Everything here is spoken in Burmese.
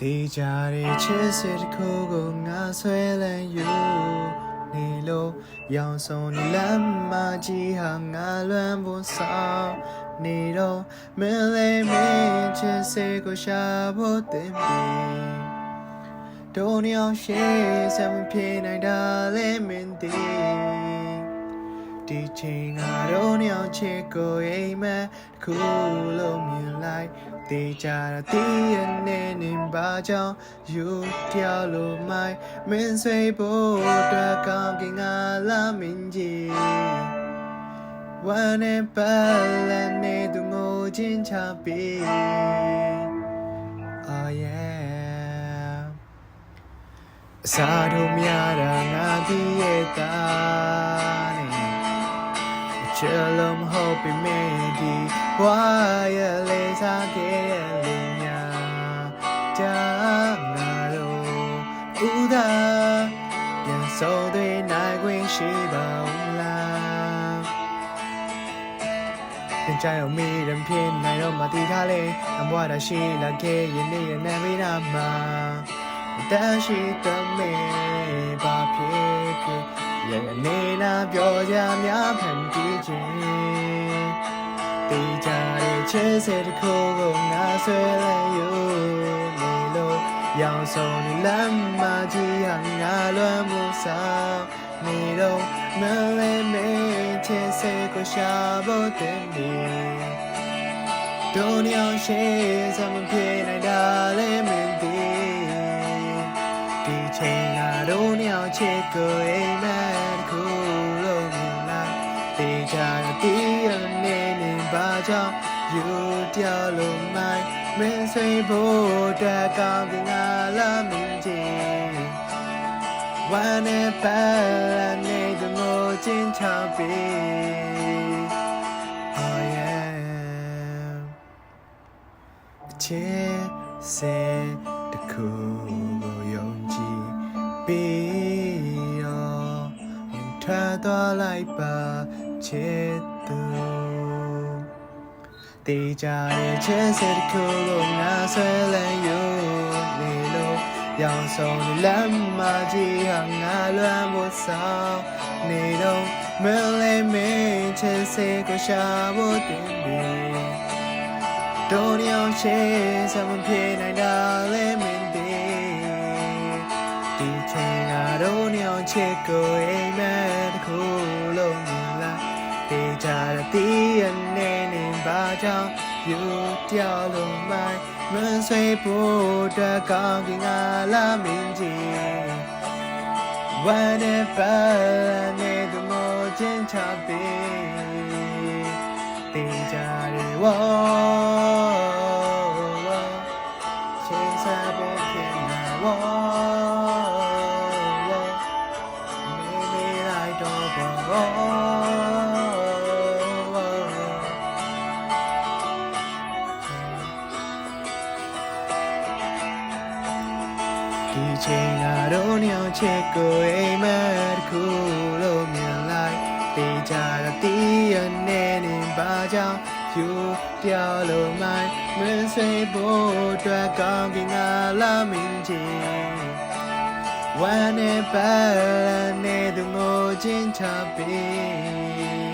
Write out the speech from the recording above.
တေချာတဲ့ချစ်စစ်တစ်ခုကိုငါဆွဲလန်းယူနေလို့ရောင်စုံနေလမ်းမကြီးဟာငါလွမ်းဖို့ဆောင်နေတော့မင်းလေးမင်းချစ်စစ်ကိုရှာဖို့တင်ပြီးတို့ညောင်ရှိစမ်းပြေနိုင်တာလေမင်းဒီဒီချိန်ငါတို့ညောင်ချစ်ကိုအိမ်မက်တစ်ခုလုံးမြင်လိုက်တေချာတဲ့ရနေနေပါကြောင့်ယူပြောင်းလို့မိုင်းမင်းဆွေဖို့အတွက်ကောင်းကင်ငါလာမင်းကြီးဝမ်းနဲ့ပတ်လက်နေသူငိုချင်းချပြီး Oh yeah အစားတို့များတာငါဒီရဲ့သားနဲ့ချစ်လုံးဟောပြီးမင်းဒီဘွားရဲ့လေးစားခဲ့တဲ့လူများဒါငါတို့ဦးသာပြန်ဆုံးသွေးနိုင်ခွင့်ရှိပါဦးလားပြန်ကြအောင်မိရင်ဖြစ်နိုင်တော့မတည်ထားလေအမွားတာရှိလာခဲ့ရင်နေရနေမိနာမှာတန်းရှိတဲ့မေဘာဖြစ်ဖြစ်ရဲ့နေနာပြောကြများဖန်တီးခြင်းတေချာတဲ့ချစ်စစ်တစ်ခုကိုငါဆွဲလန်းယူနေလို့ရောင်စုံနေလမ်းမကြီးဟာငါလွမ်းမှုဆောင်နေတော့မလေးမင်းချစ်စစ်ကိုရှာဖို့တင်ပြီးတို့ညောင်ရှိစမ်းပြေနိုင်တာလေမင်းဒီဒီချိန်ငါတို့ညောင်ချစ်ကိုအိမ်မက်တစ်ခုလုံးမြင်လိုက်တေချာတဲ့ရနေနေပါကြောင့်ယူပြောင်းလို့မိုင်းမင်းဆွေဖို့တက်ကောင်းကင်ငါလာမင်းကြီးဝမ်းနဲ့ပတ်နေသူငိုချင်းချပြီး Oh yeah ချစ်စေတစ်ခုကိုယုံကြည်ပြီးတော့ရင်ထွက်သွားလိုက်ပါချစ်သူတေချာတဲ့ချစ်စစ်တစ်ခုကိုငါဆွဲလန်းယူနေလို့ရောင်စုံလမ်းမကြီးဟာငါလွမ်းဖို့ဆောင်နေတော့မလေးမင်းချစ်စစ်ကိုရှာဖို့တင်ပြီးတို့ညောင်ရှိစမ်းပြေနိုင်တာလေမင်းဒီဒီချိန်ငါတို့ညောင်ချစ်ကိုအိမ်မက်တစ်ခုလုံးမြင်လိုက်တေချာတဲ့ရနေနေပါကြောင့်ယူပြောင်းလို့မိုင်းမင်းဆွေဖို့တက်ကောင်းကင်ငါလာမင်းကြီးဝမ်းနဲ့ပတ်နေသူငိုချင်းချပြီးတေချာတဲ့ဝေါချင်းစားဖို့ဖြစ်နေဝေါမေလိုက်တော့ဘောဒီချိန်ငါတို့ညောင်ချစ်ကိုအိမ်မက်တစ်ခုလုံးမြင်လိုက်တေချာတဲ့ရနေနေပါကြောင့်ယူပြောင်းလို့မိုင်းမင်းဆွေဖို့အတွက်ကောင်းကင်ငါလာမင်းကြီးဝမ်းနဲ့ပတ်နေသူငိုချင်းချပြီး